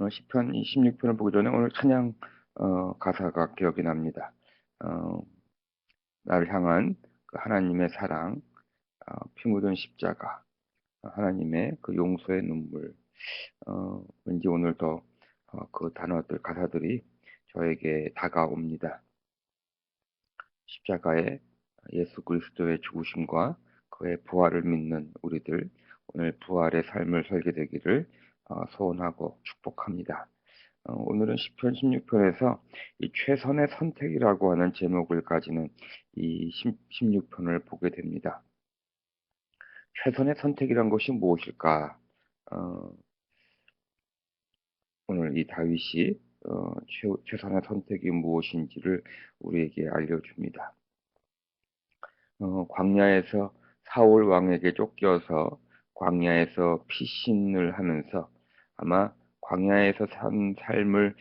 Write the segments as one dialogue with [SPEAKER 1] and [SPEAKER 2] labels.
[SPEAKER 1] 시편 이 16편을 보기 전에 오늘 찬양 가사가 기억이 납니다. 어, 나를 향한 그 하나님의 사랑, 피 묻은 십자가, 하나님의 그 용서의 눈물. 왠지 오늘 더 그 단어들, 가사들이 저에게 다가옵니다. 십자가의 예수 그리스도의 죽으심과 그의 부활을 믿는 우리들, 오늘 부활의 삶을 살게 되기를 소원하고 축복합니다. 오늘은 시편 16편에서 이 최선의 선택이라고 하는 제목을 가지는 이 16편을 보게 됩니다. 최선의 선택이란 것이 무엇일까? 어, 오늘 이 다윗이 최선의 선택이 무엇인지를 우리에게 알려줍니다. 광야에서 사울 왕에게 쫓겨서 광야에서 피신을 하면서 아마 광야에서 산 삶을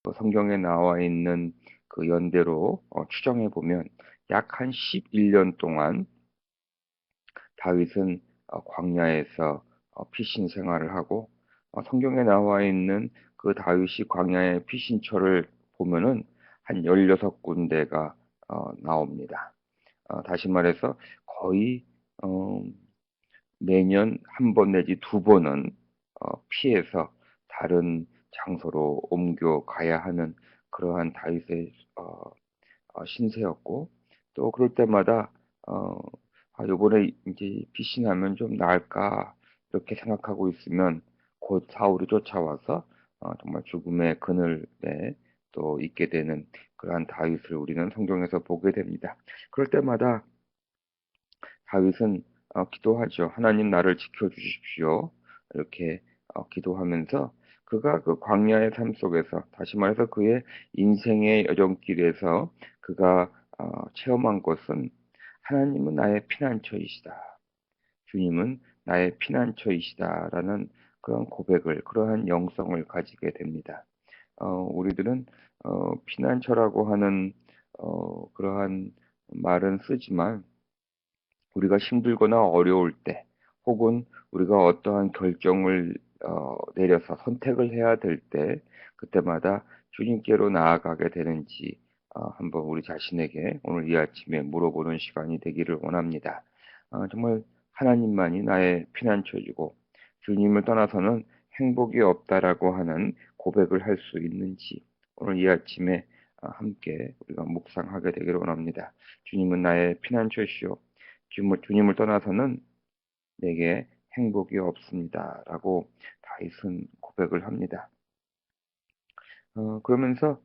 [SPEAKER 1] 그 성경에 나와 있는 그 연대로 추정해 보면 약 한 11년 동안 다윗은 광야에서 피신 생활을 하고 성경에 나와 있는 그 다윗이 광야의 피신처를 보면은 한 16군데가 나옵니다. 다시 말해서 거의 어, 매년 한 번 내지 두 번은 피해서 다른 장소로 옮겨가야 하는 그러한 다윗의 신세였고 또 그럴 때마다 어, 요번에 이제 피신하면 좀 나을까 이렇게 생각하고 있으면 곧 사울이 쫓아와서 정말 죽음의 그늘에 또 있게 되는 그러한 다윗을 우리는 성경에서 보게 됩니다. 그럴 때마다 다윗은 기도하죠. 하나님 나를 지켜주십시오. 이렇게 기도하면서 그가 그 광야의 삶 속에서 다시 말해서 그의 인생의 여정길에서 그가 체험한 것은 하나님은 나의 피난처이시다. 주님은 나의 피난처이시다라는 그런 고백을 그러한 영성을 가지게 됩니다. 우리들은 피난처라고 하는 그러한 말은 쓰지만 우리가 힘들거나 어려울 때, 혹은 우리가 어떠한 결정을 내려서 선택을 해야 될 때, 그때마다 주님께로 나아가게 되는지 한번 우리 자신에게 오늘 이 아침에 물어보는 시간이 되기를 원합니다. 정말 하나님만이 나의 피난처이고 주님을 떠나서는 행복이 없다라고 하는 고백을 할 수 있는지 오늘 이 아침에 함께 우리가 묵상하게 되기를 원합니다. 주님은 나의 피난처시요 주님을 떠나서는 내게 행복이 없습니다. 라고 다윗은 고백을 합니다. 그러면서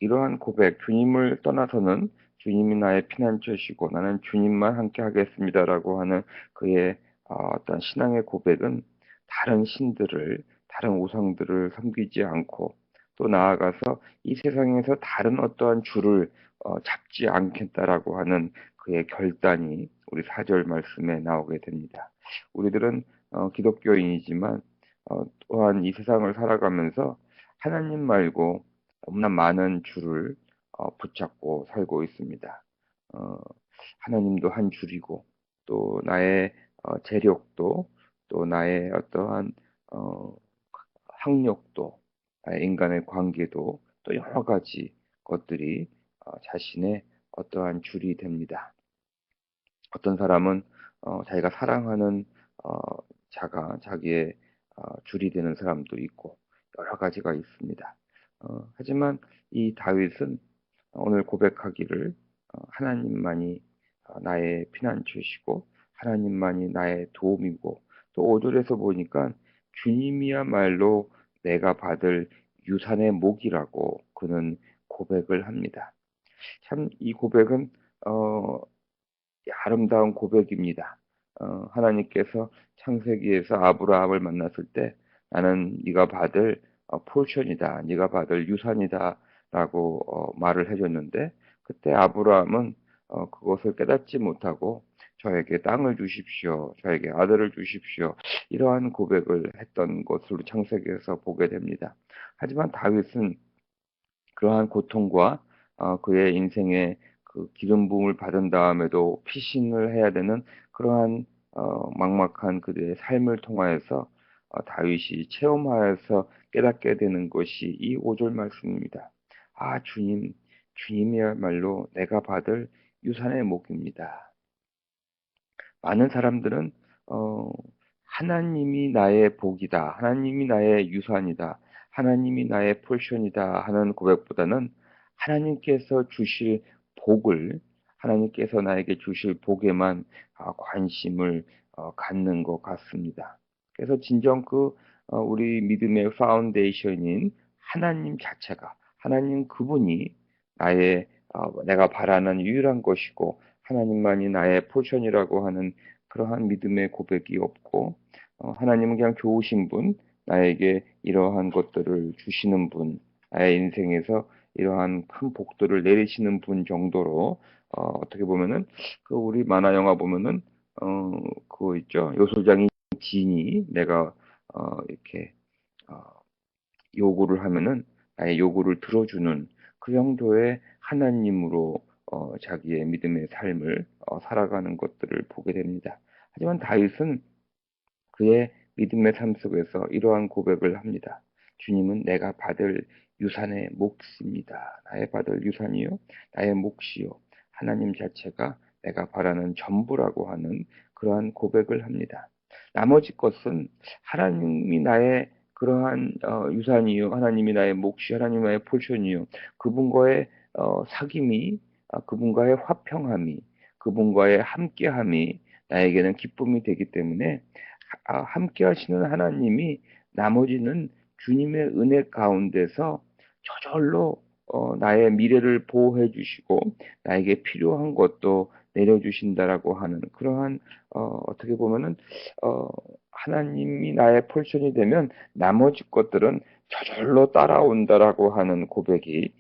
[SPEAKER 1] 이러한 고백, 주님을 떠나서는 주님이 나의 피난처시고 나는 주님만 함께 하겠습니다라고 하는 그의 어떤 신앙의 고백은 다른 신들을, 다른 우상들을 섬기지 않고 또 나아가서 이 세상에서 다른 어떠한 주를 잡지 않겠다라고 하는 그의 결단이 우리 4절 말씀에 나오게 됩니다. 우리들은 기독교인이지만 또한 이 세상을 살아가면서 하나님 말고 너무나 많은 주를 붙잡고 살고 있습니다. 어, 하나님도 한 줄이고 또 나의 재력도 또 나의 어떠한 어, 학력도 나의 인간의 관계도 또 여러 가지 것들이 자신의 어떠한 줄이 됩니다. 어떤 사람은 자기가 사랑하는 어, 자가 자기의 줄이 되는 사람도 있고 여러 가지가 있습니다. 하지만 이 다윗은 오늘 고백하기를 하나님만이 나의 피난처시고 하나님만이 나의 도움이고 또 5절에서 보니까 주님이야말로 내가 받을 유산의 목이라고 그는 고백을 합니다. 참 이 고백은 어, 아름다운 고백입니다. 하나님께서 창세기에서 아브라함을 만났을 때 나는 네가 받을 포션이다, 네가 받을 유산이다라고 말을 해줬는데 그때 아브라함은 그것을 깨닫지 못하고 저에게 땅을 주십시오, 저에게 아들을 주십시오 이러한 고백을 했던 것으로 창세기에서 보게 됩니다. 하지만 다윗은 그러한 고통과 그의 인생의 그 기름 부음을 받은 다음에도 피신을 해야 되는 그러한 막막한 그들의 삶을 통하여서 다윗이 체험하여서 깨닫게 되는 것이 이 5절 말씀입니다. 주님이야말로 내가 받을 유산의 목입니다. 많은 사람들은 어, 하나님이 나의 복이다, 하나님이 나의 유산이다, 하나님이 나의 포션이다 하는 고백보다는 하나님께서 주실 복을, 하나님께서 나에게 주실 복에만 관심을 갖는 것 같습니다. 그래서 진정 우리 믿음의 파운데이션인 하나님 자체가, 하나님 그분이 내가 바라는 유일한 것이고 하나님만이 나의 포션이라고 하는 그러한 믿음의 고백이 없고, 하나님은 그냥 좋으신 분, 나에게 이러한 것들을 주시는 분, 나의 인생에서 이러한 큰 복들을 내리시는 분 정도로, 어떻게 보면은 우리 만화 영화 보면은 그거 있죠. 요술장이 지니 내가 이렇게 어, 요구를 하면은 나의 요구를 들어주는 그 정도의 하나님으로 자기의 믿음의 삶을 살아가는 것들을 보게 됩니다. 하지만 다윗은 그의 믿음의 삶 속에서 이러한 고백을 합니다. 주님은 내가 받을 유산의 몫입니다. 나의 받을 유산이요, 나의 몫이요, 하나님 자체가 내가 바라는 전부라고 하는 그러한 고백을 합니다. 나머지 것은 하나님이 나의 그러한 유산이요, 하나님이 나의 몫이, 하나님이 나의 포션이요, 그분과의 사귐이, 그분과의 화평함이, 그분과의 함께함이 나에게는 기쁨이 되기 때문에 함께 하시는 하나님이 나머지는 주님의 은혜 가운데서 저절로 나의 미래를 보호해 주시고 나에게 필요한 것도 내려주신다라고 하는 그러한 어떻게 보면은 어, 하나님이 나의 폴션이 되면 나머지 것들은 저절로 따라온다라고 하는 고백이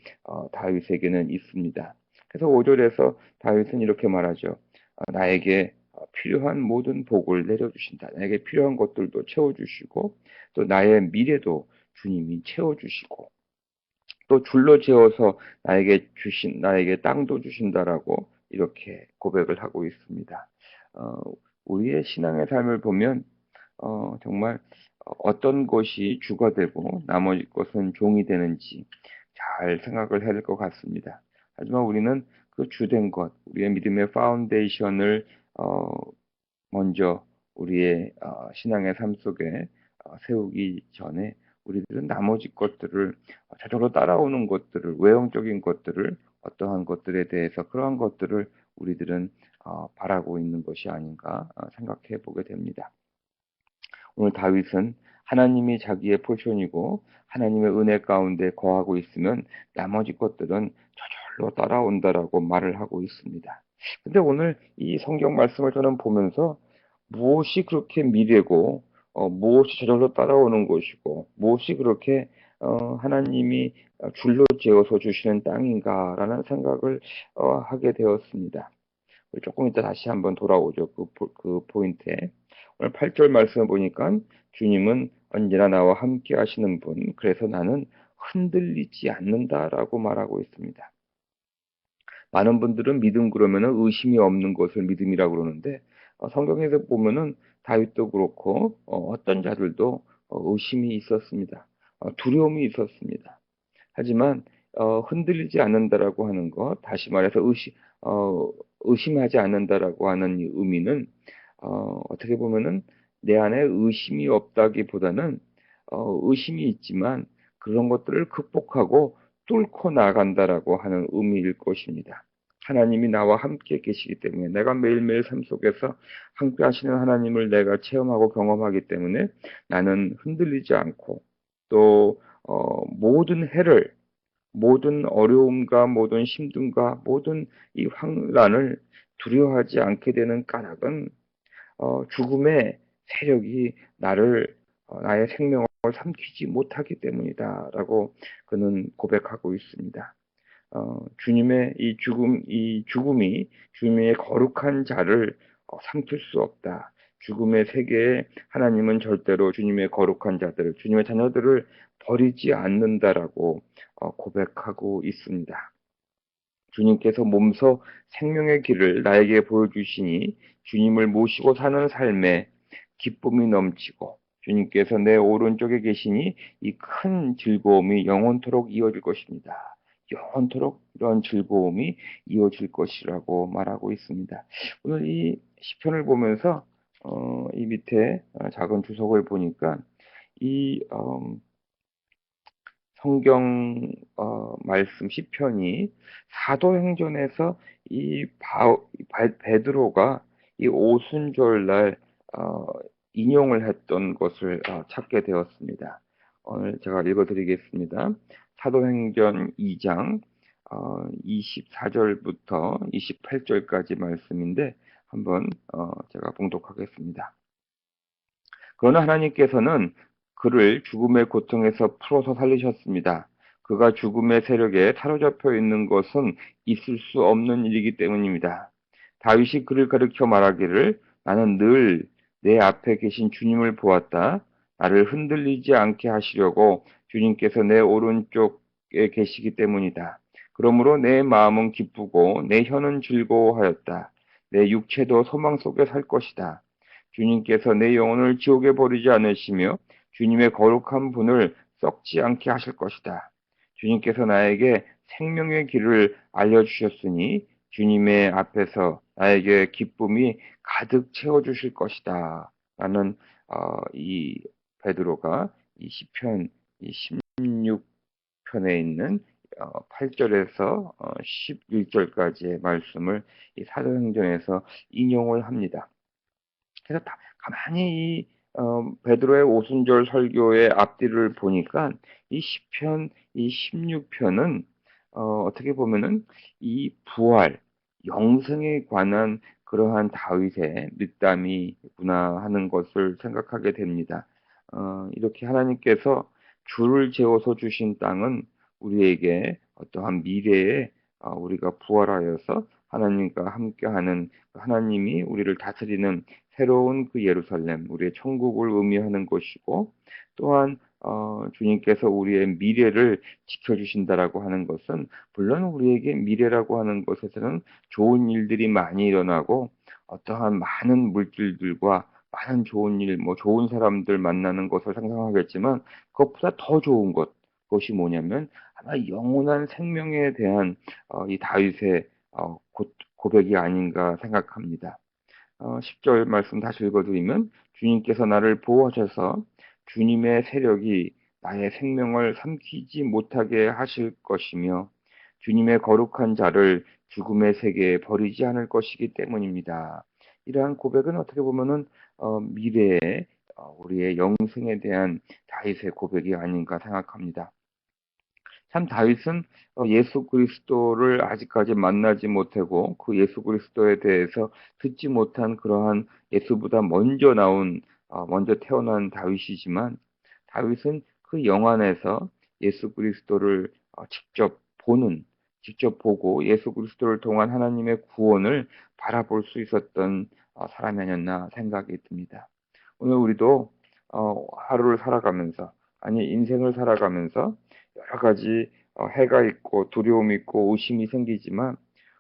[SPEAKER 1] 다윗에게는 있습니다. 그래서 5절에서 다윗은 이렇게 말하죠. 나에게 필요한 모든 복을 내려주신다. 나에게 필요한 것들도 채워주시고 또 나의 미래도 주님이 채워주시고 또 줄로 지어서 나에게 땅도 주신다라고 이렇게 고백을 하고 있습니다. 어, 우리의 신앙의 삶을 보면 정말 어떤 것이 주가 되고 나머지 것은 종이 되는지 잘 생각을 해야 될 것 같습니다. 하지만 우리는 그 주된 것, 우리의 믿음의 파운데이션을 먼저 우리의 신앙의 삶 속에 세우기 전에 우리들은 나머지 것들을 저절로 따라오는 것들을 외형적인 것들을 어떠한 것들에 대해서 그러한 것들을 우리들은 바라고 있는 것이 아닌가 생각해 보게 됩니다. 오늘 다윗은 하나님이 자기의 포션이고 하나님의 은혜 가운데 거하고 있으면 나머지 것들은 저절로 따라온다라고 말을 하고 있습니다. 근데 오늘 이 성경 말씀을 저는 보면서 무엇이 그렇게 미래고 무엇이 저절로 따라오는 것이고 무엇이 그렇게 하나님이 줄로 지어서 주시는 땅인가라는 생각을 하게 되었습니다. 조금 이따 다시 한번 돌아오죠. 그 포인트에. 오늘 8절 말씀을 보니까 주님은 언제나 나와 함께 하시는 분, 그래서 나는 흔들리지 않는다라고 말하고 있습니다. 많은 분들은 믿음 그러면은 의심이 없는 것을 믿음이라고 그러는데 성경에서 보면은 다윗도 그렇고 어떤 자들도 의심이 있었습니다. 두려움이 있었습니다. 하지만 흔들리지 않는다라고 하는 것, 다시 말해서 의심하지 않는다라고 하는 이 의미는 어떻게 보면은 내 안에 의심이 없다기보다는 의심이 있지만 그런 것들을 극복하고 뚫고 나간다라고 하는 의미일 것입니다. 하나님이 나와 함께 계시기 때문에 내가 매일매일 삶 속에서 함께 하시는 하나님을 내가 체험하고 경험하기 때문에 나는 흔들리지 않고 또 모든 해를 모든 어려움과 모든 힘듦과 모든 이 환란을 두려워하지 않게 되는 까닭은 죽음의 세력이 나의 생명을 삼키지 못하기 때문이다라고 그는 고백하고 있습니다. 주님의 이 죽음이 주님의 거룩한 자를 삼킬 수 없다. 죽음의 세계에 하나님은 절대로 주님의 거룩한 자들을, 주님의 자녀들을 버리지 않는다라고 고백하고 있습니다. 주님께서 몸소 생명의 길을 나에게 보여주시니 주님을 모시고 사는 삶에 기쁨이 넘치고 주님께서 내 오른쪽에 계시니 이 큰 즐거움이 영원토록 이어질 것입니다. 영원토록 이런 즐거움이 이어질 것이라고 말하고 있습니다. 오늘 이 시편을 보면서 이 밑에 작은 주석을 보니까 이 성경 말씀 시편이 사도행전에서 이 베드로가 이 오순절날 어, 인용을 했던 것을 찾게 되었습니다. 오늘 제가 읽어드리겠습니다. 사도행전 2장 24절부터 28절까지 말씀인데 한번 제가 봉독하겠습니다. 그러나 하나님께서는 그를 죽음의 고통에서 풀어서 살리셨습니다. 그가 죽음의 세력에 사로잡혀 있는 것은 있을 수 없는 일이기 때문입니다. 다윗이 그를 가리켜 말하기를 나는 늘 내 앞에 계신 주님을 보았다. 나를 흔들리지 않게 하시려고 주님께서 내 오른쪽에 계시기 때문이다. 그러므로 내 마음은 기쁘고 내 혀는 즐거워하였다. 내 육체도 소망 속에 살 것이다. 주님께서 내 영혼을 지옥에 버리지 않으시며 주님의 거룩한 분을 썩지 않게 하실 것이다. 주님께서 나에게 생명의 길을 알려주셨으니 주님의 앞에서 나에게 기쁨이 가득 채워주실 것이다. 라는 이 베드로가 이 시편 16편에 있는 8절에서 11절까지의 말씀을 이 사도행전에서 인용을 합니다. 그래서 가만히 이 베드로의 오순절 설교의 앞뒤를 보니까 이 시편 이 16편은 어떻게 보면은 이 부활, 영생에 관한 그러한 다윗의 밀담이구나 하는 것을 생각하게 됩니다. 이렇게 하나님께서 줄을 재워서 주신 땅은 우리에게 어떠한 미래에 우리가 부활하여서 하나님과 함께하는 하나님이 우리를 다스리는 새로운 그 예루살렘, 우리의 천국을 의미하는 것이고 또한 주님께서 우리의 미래를 지켜주신다라고 하는 것은 물론 우리에게 미래라고 하는 것에서는 좋은 일들이 많이 일어나고 어떠한 많은 물질들과 많은 좋은 일, 뭐 좋은 사람들 만나는 것을 상상하겠지만 그것보다 더 좋은 것이 뭐냐면 아마 영원한 생명에 대한 이 다윗의 고백이 아닌가 생각합니다. 10절 말씀 다시 읽어드리면 주님께서 나를 보호하셔서 주님의 세력이 나의 생명을 삼키지 못하게 하실 것이며 주님의 거룩한 자를 죽음의 세계에 버리지 않을 것이기 때문입니다. 이러한 고백은 어떻게 보면은 미래의 우리의 영생에 대한 다윗의 고백이 아닌가 생각합니다. 참 다윗은 예수 그리스도를 아직까지 만나지 못하고 그 예수 그리스도에 대해서 듣지 못한 그러한 예수보다 먼저 먼저 태어난 다윗이지만 다윗은 그 영안에서 예수 그리스도를 직접 보고 예수 그리스도를 통한 하나님의 구원을 바라볼 수 있었던 사람이 아니었나 생각이 듭니다. 오늘 우리도 하루를 살아가면서 아니 인생을 살아가면서 여러 가지 해가 있고 두려움이 있고 의심이 생기지만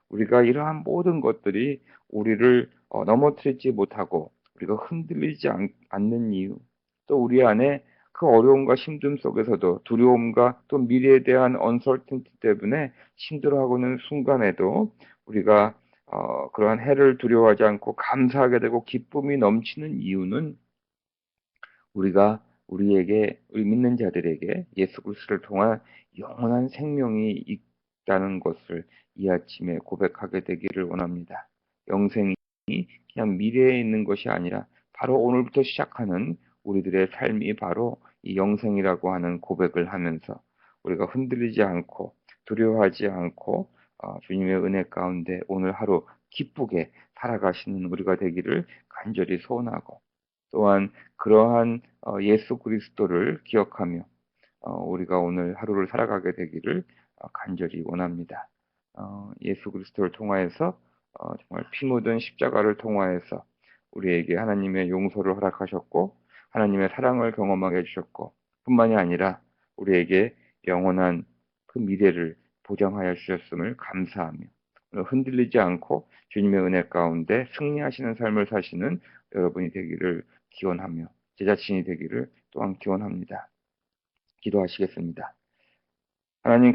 [SPEAKER 1] 우리가 이러한 모든 것들이 우리를 넘어뜨리지 못하고 우리가 흔들리지 않는 이유 또 우리 안에 그 어려움과 힘듦 속에서도 두려움과 또 미래에 대한 uncertainty 때문에 힘들어하고 있는 순간에도 우리가 그러한 해를 두려워하지 않고 감사하게 되고 기쁨이 넘치는 이유는 우리 믿는 자들에게 예수 그리스도를 통한 영원한 생명이 있다는 것을 이 아침에 고백하게 되기를 원합니다. 영생이 그냥 미래에 있는 것이 아니라 바로 오늘부터 시작하는 우리들의 삶이 바로 이 영생이라고 하는 고백을 하면서 우리가 흔들리지 않고 두려워하지 않고 주님의 은혜 가운데 오늘 하루 기쁘게 살아가시는 우리가 되기를 간절히 소원하고 또한 그러한 예수 그리스도를 기억하며 우리가 오늘 하루를 살아가게 되기를 간절히 원합니다. 예수 그리스도를 통하여서 정말 피 묻은 십자가를 통하여서 우리에게 하나님의 용서를 허락하셨고 하나님의 사랑을 경험하게 해주셨고 뿐만이 아니라 우리에게 영원한 그 미래를 보장하여 주셨음을 감사하며 흔들리지 않고 주님의 은혜 가운데 승리하시는 삶을 사시는 여러분이 되기를 기원하며 제자친이 되기를 또한 기원합니다. 기도하시겠습니다. 하나님